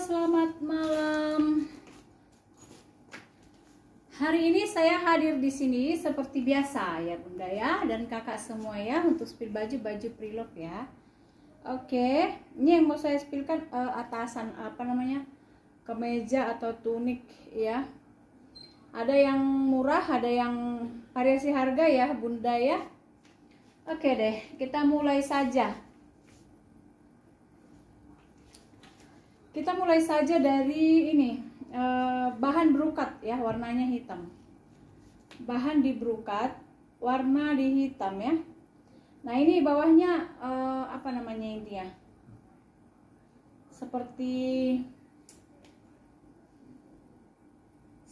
selamat malam. Hari ini saya hadir di sini seperti biasa ya Bunda ya, dan kakak semua ya, untuk spill baju preloved ya. Oke, ini yang mau saya spillkan atasan kemeja atau tunik ya. Ada yang murah, ada yang variasi harga ya Bunda ya. Oke deh, kita mulai saja. Kita mulai saja dari ini, bahan brokat ya, warnanya hitam. Bahan di brokat, warna di hitam ya. Nah ini bawahnya apa namanya ini ya,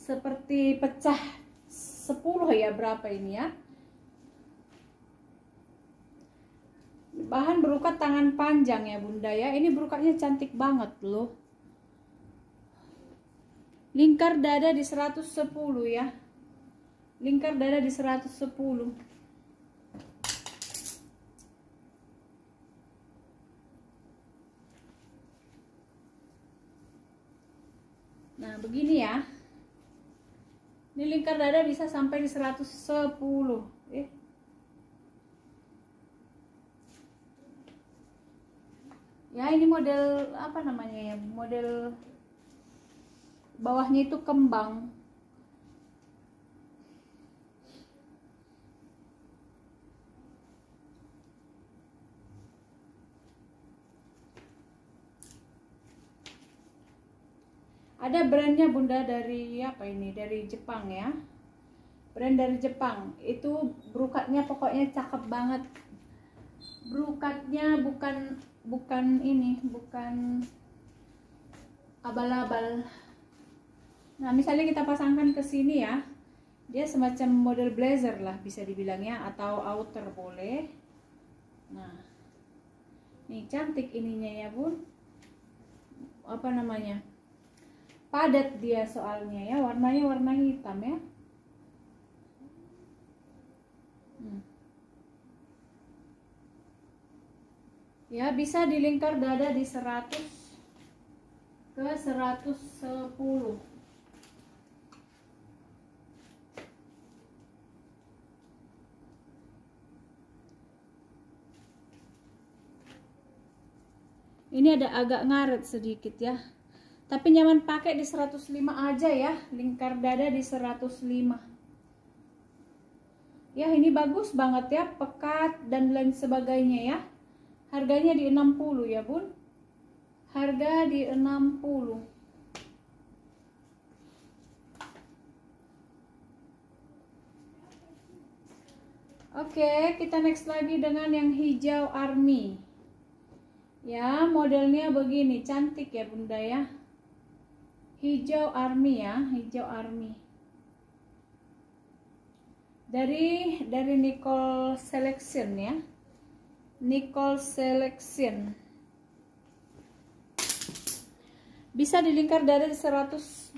seperti pecah 10 ya, berapa ini ya. Bahan brokat tangan panjang ya Bunda ya. Ini brokatnya cantik banget loh. Lingkar dada di 110 ya. Lingkar dada di 110. Nah, begini ya. Ini lingkar dada bisa sampai di 110. Ya ini model apa namanya ya, model bawahnya itu kembang. Ada brandnya Bunda, dari apa ini, dari Jepang ya, brand dari Jepang. Itu brokatnya pokoknya cakep banget. Brokatnya bukan abal-abal. Nah misalnya kita pasangkan ke sini ya, dia semacam model blazer lah bisa dibilangnya, atau outer boleh. Nah ini cantik ininya ya Bun, apa namanya, padat dia soalnya ya, warnanya warna hitam ya. Ya bisa dilingkar dada di 100 ke 110. Ini ada agak ngaret sedikit ya, tapi nyaman pakai di 105 aja ya. Lingkar dada di 105 ya. Ini bagus banget ya, pekat dan lain sebagainya ya. Harganya di 60 ya Bun. Harga di 60. Oke, kita next lagi dengan yang hijau army. Ya, modelnya begini, cantik ya Bunda ya. Hijau army ya, hijau army. Dari Nicole Selection ya. Nicole Selection. Bisa dilingkar dada di 120,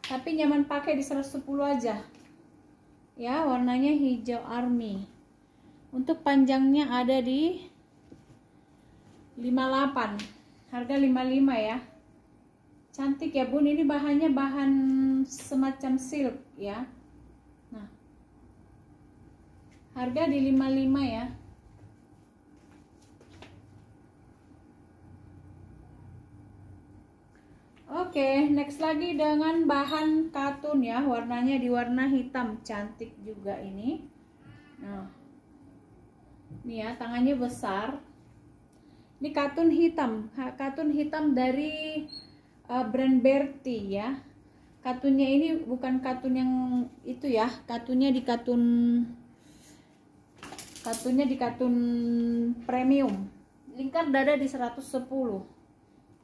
tapi nyaman pakai di 110 aja. Ya, warnanya hijau army. Untuk panjangnya ada di 58. Harga 55 ya. Cantik ya Bun, ini bahannya bahan semacam silk ya. Nah. Harga di 55 ya. Oke, next lagi dengan bahan katun ya, warnanya di warna hitam, cantik juga ini. Nah, ini ya, tangannya besar. Ini katun hitam dari brand Berti ya. Katunnya ini bukan katun yang itu ya, katunnya di katun premium. Lingkar dada di 110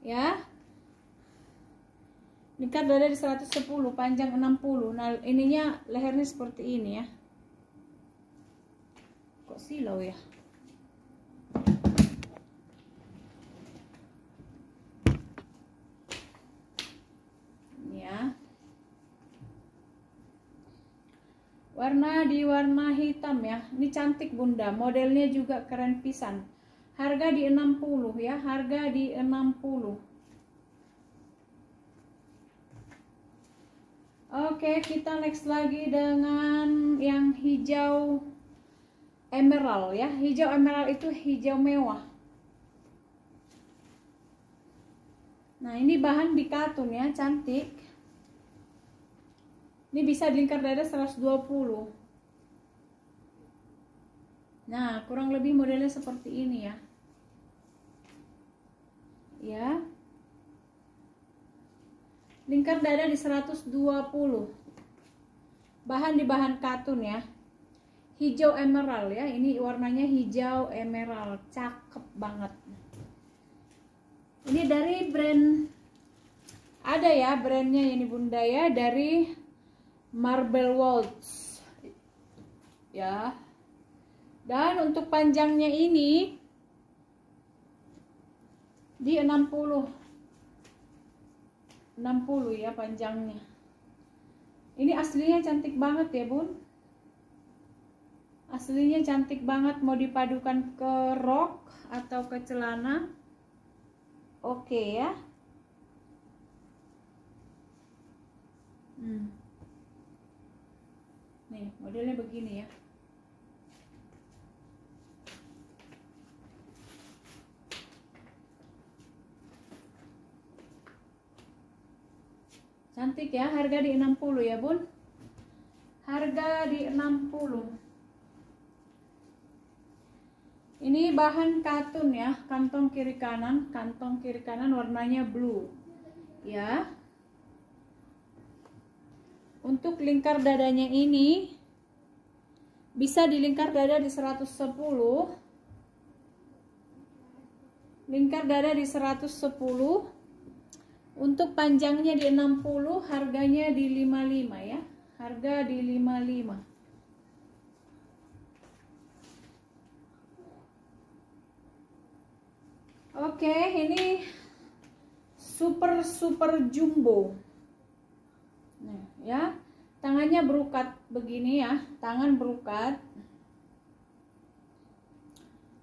ya. Lingkar dada di 110, panjang 60. Nah ininya lehernya seperti ini ya. Kok silau ya. Ini ya. Warna di warna hitam ya. Ini cantik Bunda, modelnya juga keren pisan. Harga di 60 ya, harga di 60. Oke, kita next lagi dengan yang hijau emerald ya. Hijau emerald itu hijau mewah. Nah, ini bahan di katun ya, cantik. Ini bisa di lingkar dada 120. Nah, kurang lebih modelnya seperti ini ya. Ya. Lingkar dada di 120. Bahan di bahan katun ya. Hijau emerald ya. Ini warnanya hijau emerald. Cakep banget. Ini dari brand, ada ya brandnya ini Bunda ya, dari Marble Waltz ya. Dan untuk panjangnya ini di 60 ya panjangnya. Ini aslinya cantik banget ya Bun. Aslinya cantik banget, mau dipadukan ke rok atau ke celana. Oke ya. Nih modelnya begini ya. Cantik ya, harga di 60 ya Bun. Harga di 60. Ini bahan katun ya, kantong kiri kanan warnanya blue. Ya. Untuk lingkar dadanya ini bisa di lingkar dada di 110. Lingkar dada di 110. Untuk panjangnya di 60, harganya di 55 ya. Harga di 55. Oke, ini super jumbo. Nah, ya. Tangannya berukat begini ya, tangan berukat.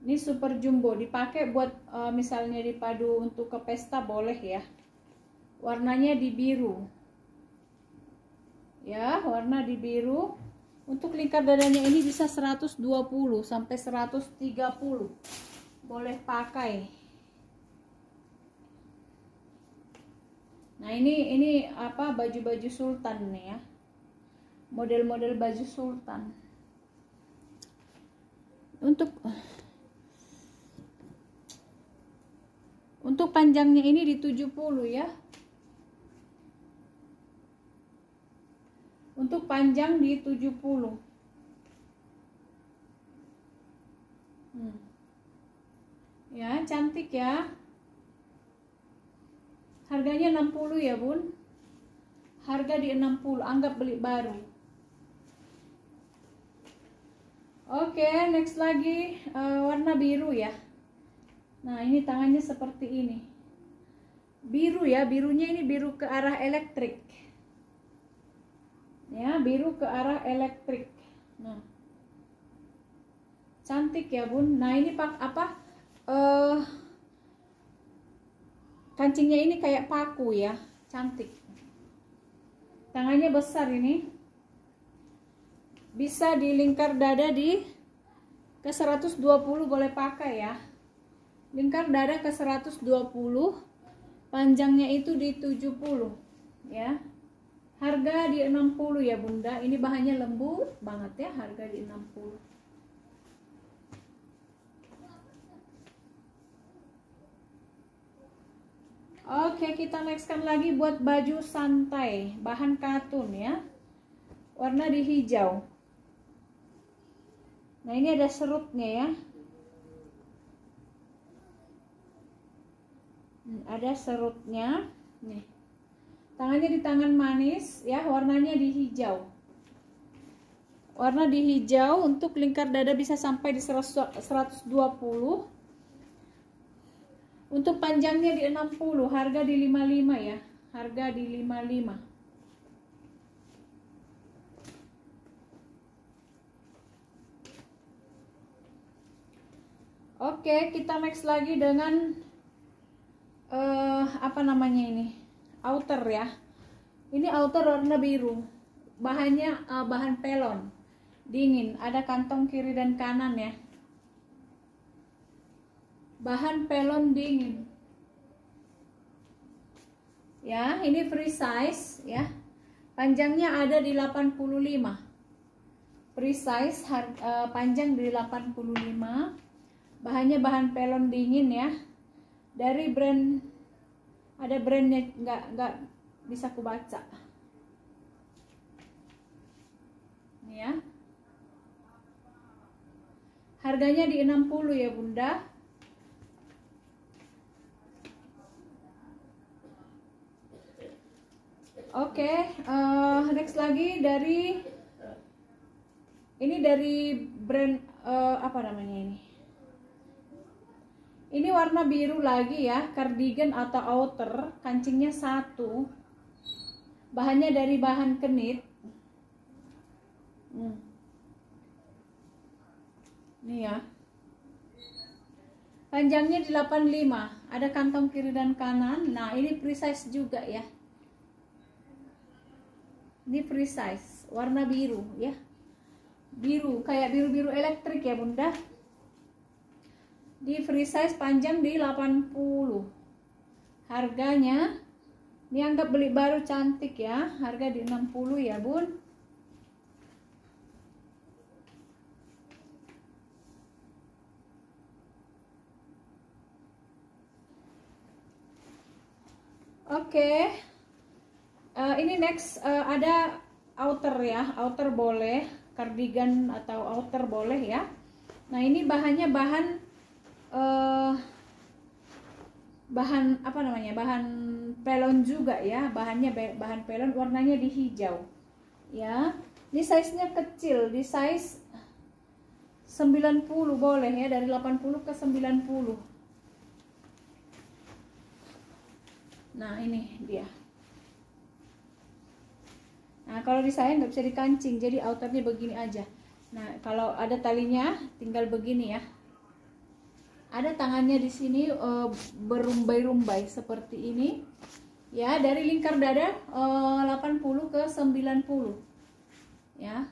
Ini super jumbo, dipakai buat misalnya dipadu untuk ke pesta boleh ya. Warnanya di biru ya, warna di biru. Untuk lingkar dadanya ini bisa 120 sampai 130, boleh pakai. Nah ini apa, baju-baju sultan nih ya, model-model baju sultan. Untuk panjangnya ini di 70 ya. Untuk panjang di 70. Ya, cantik ya. Harganya 60 ya Bun. Harga di 60, anggap beli baru. Oke, next lagi warna biru ya. Nah, ini tangannya seperti ini. Biru ya, birunya ini biru ke arah elektrik. Ya, biru ke arah elektrik. Nah, cantik ya Bun. Nah, ini kancingnya ini kayak paku ya, cantik. Tangannya besar ini. Bisa di lingkar dada di ke 120, boleh pakai ya. Lingkar dada ke 120, panjangnya itu di 70 ya. Harga di 60 ya Bunda. Ini bahannya lembut banget ya, harga di 60. Oke, kita nextkan lagi buat baju santai, bahan katun ya. Warna di hijau. Nah, ini ada serutnya ya. Ada serutnya. Nih. Tangannya di tangan manis ya, warnanya di hijau. Warna di hijau. Untuk lingkar dada bisa sampai di 120. Untuk panjangnya di 60, harga di 55 ya. Harga di 55. Oke, kita next lagi dengan apa namanya ini? Outer ya. Ini outer warna biru. Bahannya bahan pelon. Dingin, ada kantong kiri dan kanan ya. Bahan pelon dingin. Ya, ini free size ya. Panjangnya ada di 85. Free size panjang di 85. Bahannya bahan pelon dingin ya. Dari brand, ada brandnya, nggak bisa kubaca. Ini ya. Harganya di 60 ya Bunda. Oke, next lagi dari brand apa namanya ini? Ini warna biru lagi ya, cardigan atau outer, kancingnya 1. Bahannya dari bahan kenit. Ini ya. Panjangnya di 85, ada kantong kiri dan kanan. Nah, ini free size juga ya. Ini free size, warna biru ya. Biru, kayak biru-biru elektrik ya Bunda. Di free size panjang di 80. Harganya, ini anggap beli baru cantik ya. Harga di 60 ya Bun. Oke. Ini next ada outer ya. Outer boleh, cardigan atau outer boleh ya. Nah, ini bahannya bahan apa namanya, bahan pelon juga ya. Bahannya bahan pelon, warnanya di hijau ya. Ini size nya kecil, di size 90 boleh ya, dari 80 ke 90. Nah, ini dia. Nah, kalau di saya nggak bisa dikancing, jadi outernya begini aja. Nah, kalau ada talinya tinggal begini ya. Ada tangannya di sini berumbai-rumbai seperti ini. Ya, dari lingkar dada 80 ke 90. Ya.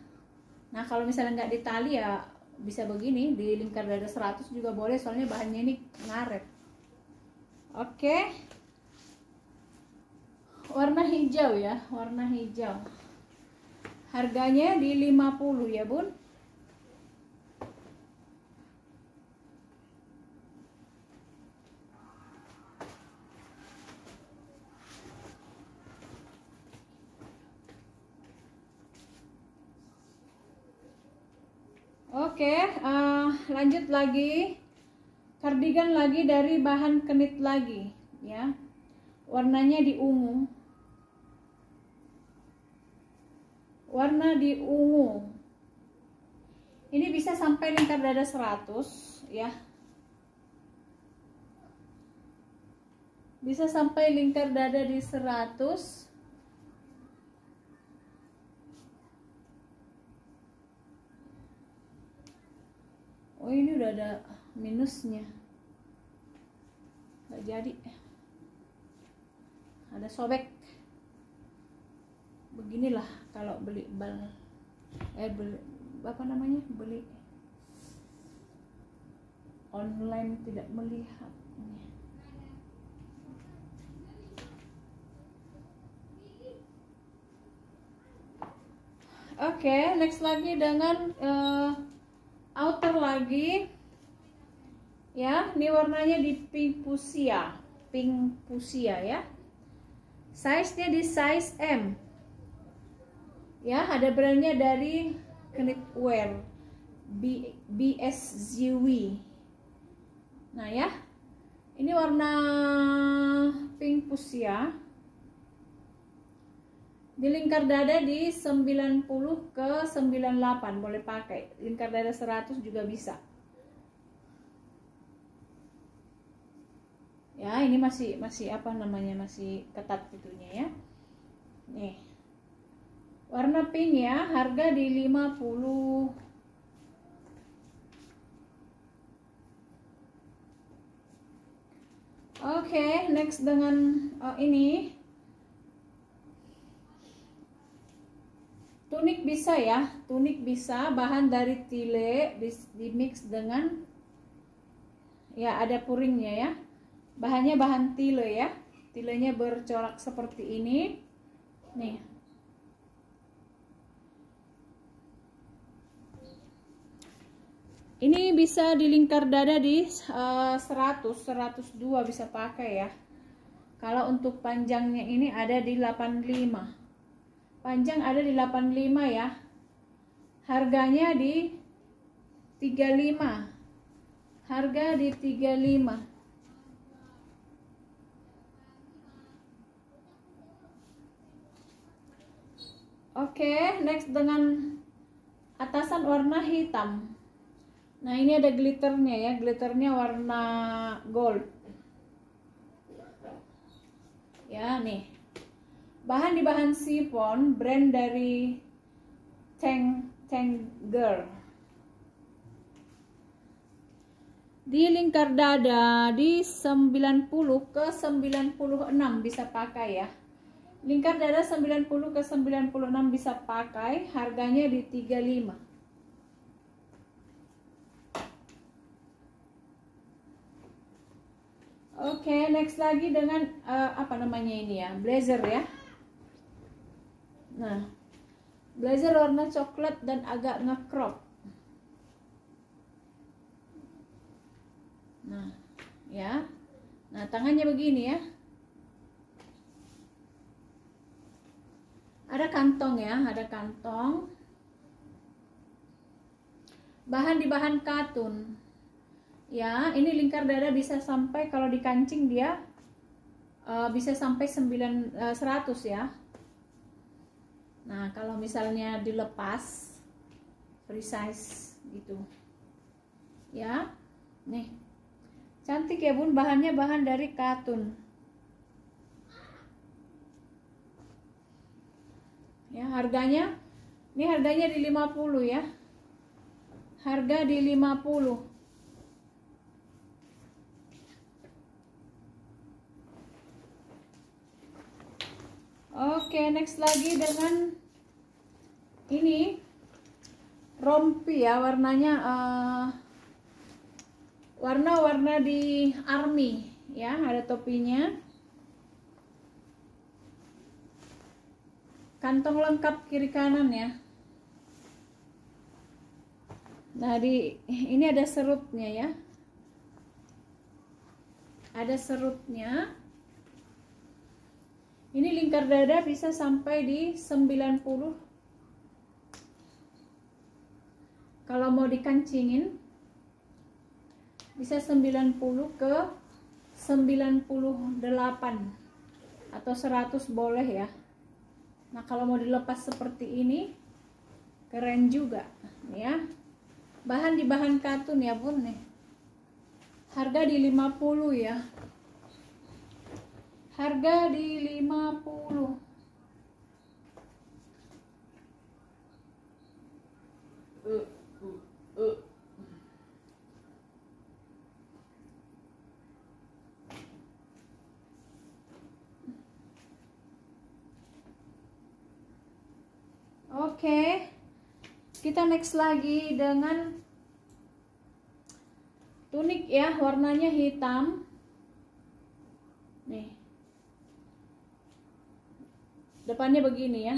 Nah, kalau misalnya nggak ditali ya bisa begini, di lingkar dada 100 juga boleh, soalnya bahannya ini ngaret. Oke. Warna hijau ya, warna hijau. Harganya di 50 ya Bun. Oke, lanjut lagi. Cardigan lagi dari bahan kenit lagi ya. Warnanya di ungu. Warna di ungu. Ini bisa sampai lingkar dada 100 ya. Bisa sampai lingkar dada di 100. Oh, ini udah ada minusnya. Nggak jadi. Ada sobek. Beginilah kalau beli apa namanya, beli online tidak melihat. Oke, next lagi dengan outer lagi ya. Ini warnanya di pink fuchsia ya. Size nya di size M ya. Ada brandnya dari Knitwear, BSZW. Nah ya, ini warna pink fuchsia. Di lingkar dada di 90 ke 98 boleh pakai. Lingkar dada 100 juga bisa. Ya, ini masih apa namanya, masih ketat itunya ya. Nih. Warna pink ya, harga di 50. Oke, next dengan ini. Tunik bisa ya, tunik bisa, bahan dari tile di mix dengan ya ada puringnya ya. Bahannya bahan tile ya. Tilenya bercorak seperti ini. Nih. Ini bisa di lingkar dada di 100, 102 bisa pakai ya. Kalau untuk panjangnya ini ada di 85. Panjang ada di 85 ya. Harganya di 35. Harga di 35. Oke, next dengan atasan warna hitam. Nah, ini ada glitternya ya. Glitternya warna gold. Ya, nih. Bahan di bahan chiffon, brand dari Tanger. Di lingkar dada di 90 ke 96 bisa pakai ya. Lingkar dada 90 ke 96 bisa pakai, harganya di 35. Oke, next lagi dengan apa namanya ini ya, blazer ya. Nah, blazer warna coklat dan agak nge-crop. Nah, ya. Nah, tangannya begini ya. Ada kantong ya, ada kantong. Bahan di bahan katun. Ya, ini lingkar dada bisa sampai kalau dikancing dia bisa sampai 100 ya. Nah, kalau misalnya dilepas free size gitu. Ya. Nih. Cantik ya, Bun, bahannya bahan dari katun. Ya, harganya ini harganya di 50 ya. Harga di 50. Oke, next lagi dengan ini rompi ya, warnanya warna-warna di army ya, ada topinya. Kantong lengkap kiri kanan ya. Nah, ini ada serutnya ya. Ada serutnya. Ini lingkar dada bisa sampai di 90. Kalau mau dikancingin bisa 90 ke 98 atau 100 boleh ya. Nah, kalau mau dilepas seperti ini keren juga ya. Bahan di bahan katun ya, Bun nih. Harga di 50 ya. Harga di 50. Oke. Kita next lagi dengan tunik ya, warnanya hitam. Nih. Depannya begini ya.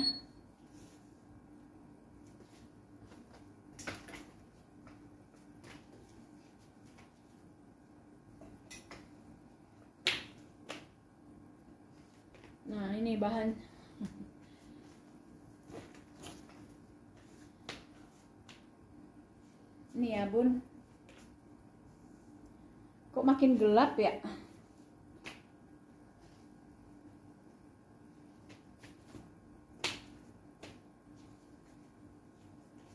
Nah, ini bahan. Ini ya, Bun. Kok makin gelap ya?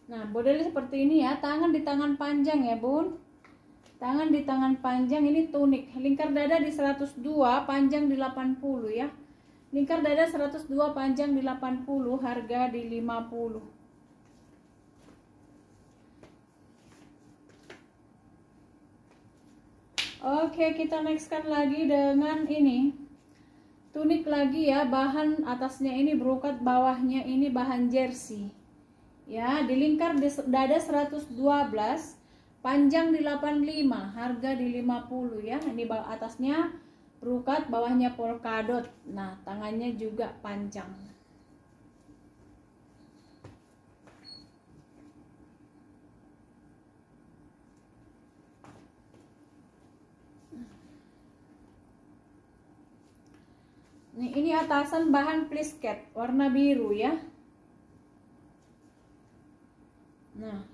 Nah, modelnya seperti ini ya. Tangan di tangan panjang ya, Bun. Tangan di tangan panjang, ini tunik. Lingkar dada di 102, panjang di 80 ya. Lingkar dada 102, panjang di 80, harga di 50. Oke, kita nextkan lagi dengan ini. Tunik lagi ya, bahan atasnya ini brokat, bawahnya ini bahan jersey. Ya, di lingkar dada 112, panjang di 85, harga di 50 ya. Ini atasnya rukat, bawahnya polkadot. Nah, tangannya juga panjang. Ini atasan bahan plisket warna biru ya. Nah,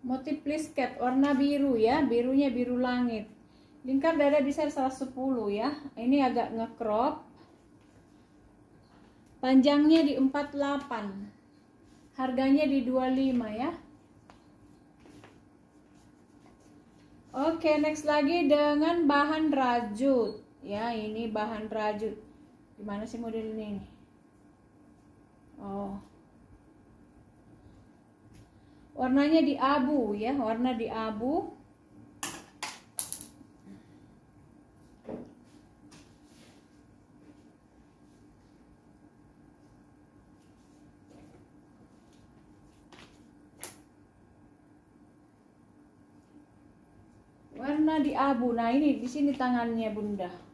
motif plisket warna biru ya, birunya biru langit. Lingkar dada bisa 110 ya. Ini agak nge-crop. Panjangnya di 48. Harganya di 25 ya. Oke, next lagi dengan bahan rajut. Ya, ini bahan rajut. Gimana sih model ini? Oh. Warnanya di abu ya, warna di abu. Warna di abu. Nah, ini di sini tangannya Bunda.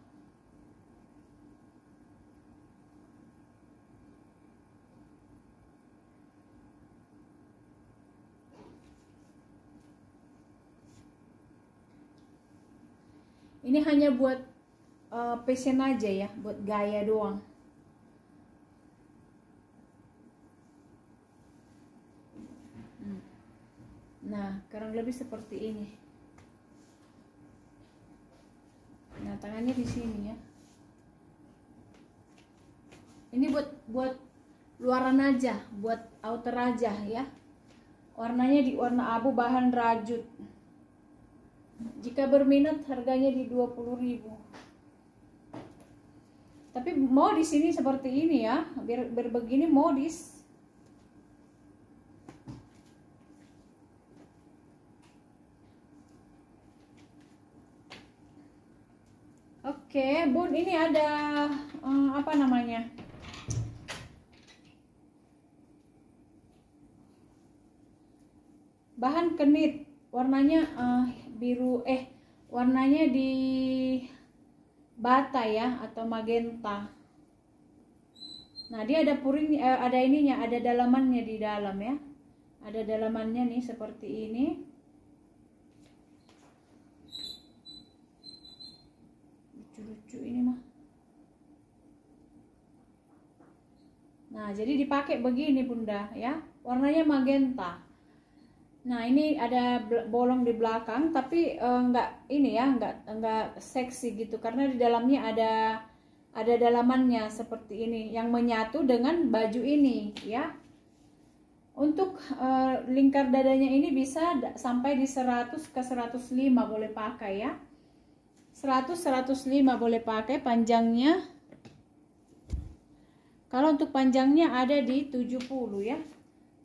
Ini hanya buat fashion aja ya, buat gaya doang. Nah, kurang lebih seperti ini. Nah, tangannya di sini ya. Ini buat luaran aja, buat outer aja ya. Warnanya di warna abu, bahan rajut. Jika berminat harganya di 20.000. Tapi mau di sini seperti ini ya, biar begini modis. Oke, Bun, ini ada apa namanya? Bahan kenit, warnanya biru, warnanya di bata ya, atau magenta. Nah, dia ada puring, ada ininya, ada dalamannya di dalam ya. Ada dalamannya nih seperti ini. Lucu-lucu ini mah. Nah, jadi dipakai begini Bunda ya. Warnanya magenta. Nah, ini ada bolong di belakang, tapi enggak ini ya, enggak seksi gitu, karena di dalamnya ada dalamannya seperti ini yang menyatu dengan baju ini ya. Untuk lingkar dadanya ini bisa sampai di 100 ke 105 boleh pakai ya. 100 105 boleh pakai panjangnya. Kalau untuk panjangnya ada di 70 ya.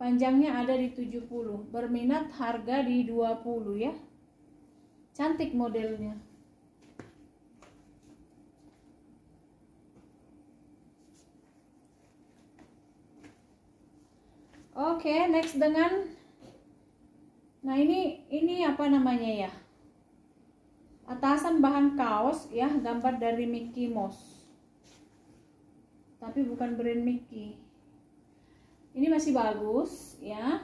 Panjangnya ada di 70. Berminat harga di 20 ya. Cantik modelnya. Oke, next dengan nah ini apa namanya ya? Atasan bahan kaos ya, gambar dari Mickey Mouse. Tapi bukan brand Mickey. Ini masih bagus ya.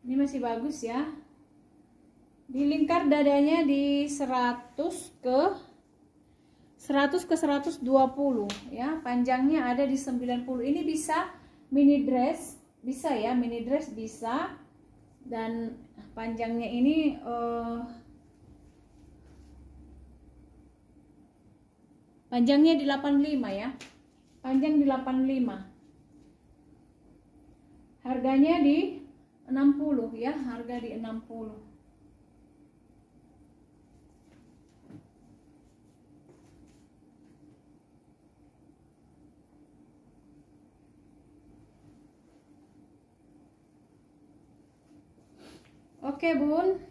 Ini masih bagus ya. Di lingkar dadanya di 100 ke 120 ya. Panjangnya ada di 90. Ini bisa mini dress, bisa ya, mini dress bisa. Dan panjangnya ini panjangnya di 85 ya. Panjang di 85. Harganya di 60 ya, harga di 60. Oke, Bun.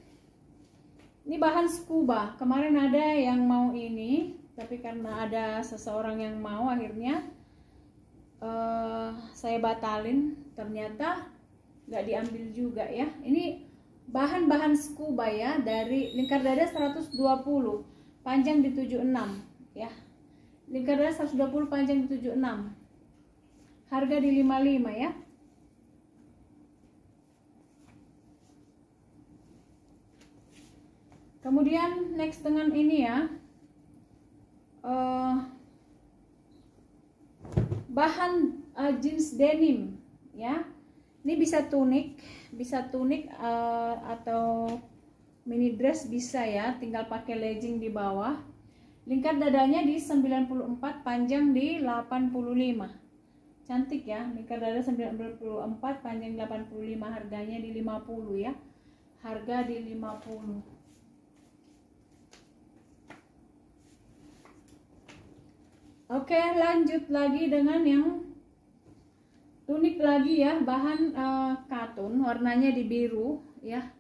Ini bahan scuba. Kemarin ada yang mau ini, tapi karena ada seseorang yang mau, akhirnya saya batalin, ternyata nggak diambil juga ya. Ini bahan-bahan scuba ya, dari lingkar dada 120, panjang di 76 ya. Lingkar dada 120, panjang di 76. Harga di 55 ya. Kemudian next dengan ini ya. Bahan jeans denim ya. Ini bisa tunik atau mini dress bisa ya, tinggal pakai legging di bawah. Lingkar dadanya di 94, panjang di 85. Cantik ya, lingkar dada 94, panjang 85, harganya di 50 ya. Harga di 50. Oke, lanjut lagi dengan yang tunik lagi ya, bahan katun, warnanya di biru ya.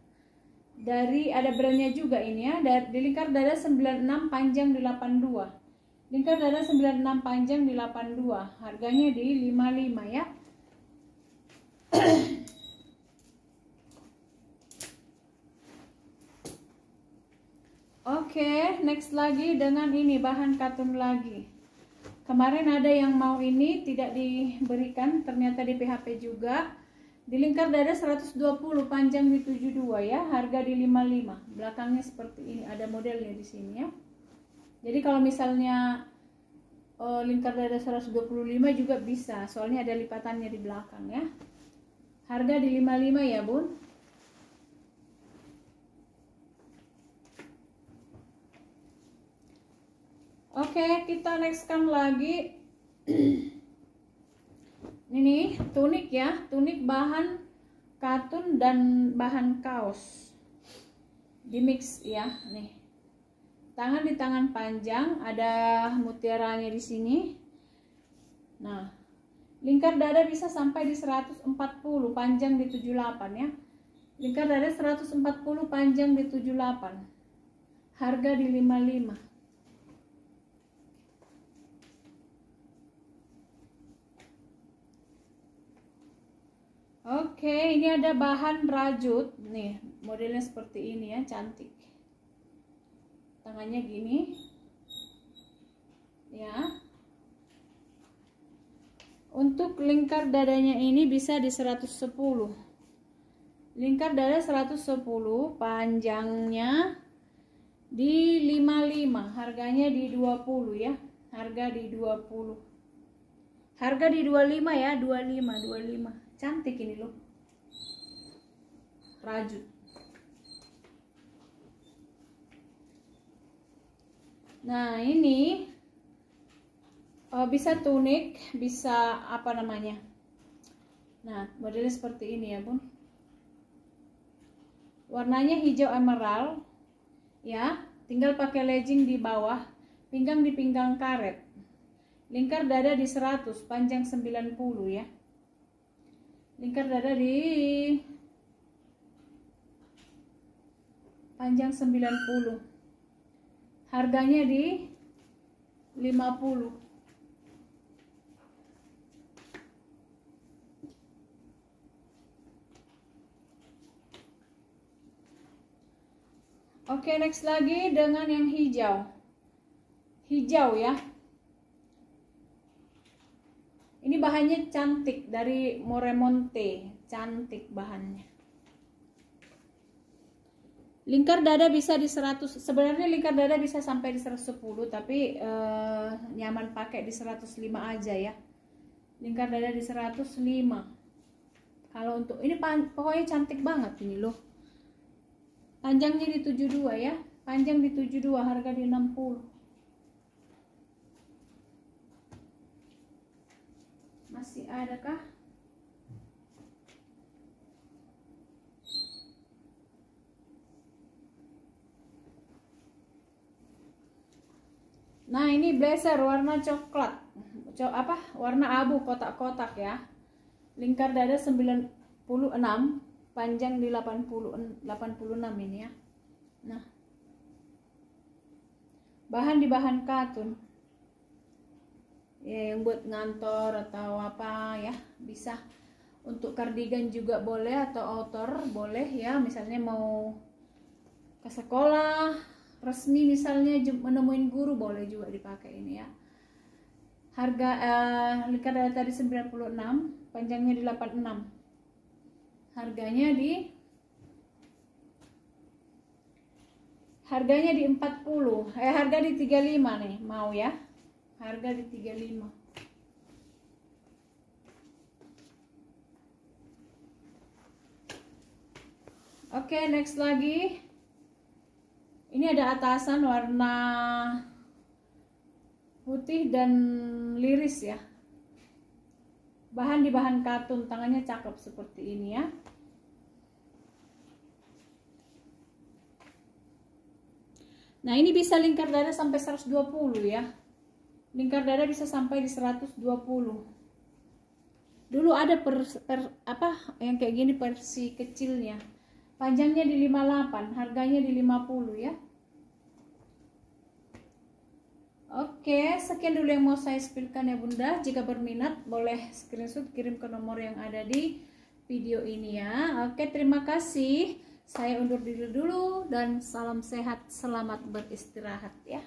Dari ada brandnya juga ini ya, dari lingkar dada 96, panjang di 82. Lingkar dada 96, panjang di 82. Harganya di 55 ya. Oke, next lagi dengan ini bahan katun lagi. Kemarin ada yang mau ini tidak diberikan, ternyata di PHP juga. Di lingkar dada 120, panjang di 72 ya, harga di 55. Belakangnya seperti ini, ada modelnya di sini ya. Jadi kalau misalnya lingkar dada 125 juga bisa, soalnya ada lipatannya di belakang ya. Harga di 55 ya, Bun. Oke, kita nextkan lagi. Ini tunik ya, tunik bahan katun dan bahan kaos. Di mix ya, nih. Tangan di tangan panjang, ada mutiaranya di sini. Nah, lingkar dada bisa sampai di 140, panjang di 78 ya. Lingkar dada 140, panjang di 78. Harga di 55. Oke, ini ada bahan rajut nih, modelnya seperti ini ya, cantik. Tangannya gini ya. Untuk lingkar dadanya ini bisa di 110. Lingkar dada 110, panjangnya di 55, harganya di 20 ya. Harga di 20. Harga di 25 ya, 25. Cantik ini loh, rajut. Nah ini bisa tunik, bisa apa namanya. Nah modelnya seperti ini ya, Bun. Warnanya hijau emerald ya, tinggal pakai legging di bawah, pinggang di pinggang karet. Lingkar dada di 100, panjang 90 ya. Lingkar dada di panjang 90. Harganya di 50. Oke, next lagi dengan yang hijau. Hijau ya. Ini bahannya cantik, dari Moremonte, cantik bahannya. Lingkar dada bisa di 100, sebenarnya lingkar dada bisa sampai di 110, tapi nyaman pakai di 105 aja ya. Lingkar dada di 105. Kalau untuk ini pokoknya cantik banget ini loh. Panjangnya di 72 ya, panjang di 72, harga di 60. Masih ada kah? Nah ini blazer warna coklat, warna abu kotak-kotak ya. Lingkar dada 96, panjang di 86 ini ya. Nah bahan di bahan katun. ya, yang buat ngantor atau apa ya, bisa. Untuk kardigan juga boleh, atau outer boleh ya, misalnya mau ke sekolah resmi misalnya menemuin guru, boleh juga dipakai ini ya. Harga lingkar dada tadi 96, panjangnya di 86. Harganya di 40. Harga di 35 nih, mau ya. Harga di 35. Oke, next lagi. Ini ada atasan warna putih dan liris ya. Bahan di bahan katun, tangannya cakep seperti ini ya. Nah, ini bisa lingkar dada sampai 120 ya. Lingkar dada bisa sampai di 120. Dulu ada yang kayak gini versi kecilnya. Panjangnya di 58, harganya di 50 ya. Oke, sekian dulu yang mau saya spillkan ya Bunda. Jika berminat boleh screenshot kirim ke nomor yang ada di video ini ya. Oke, terima kasih. Saya undur diri dulu dan salam sehat, selamat beristirahat ya.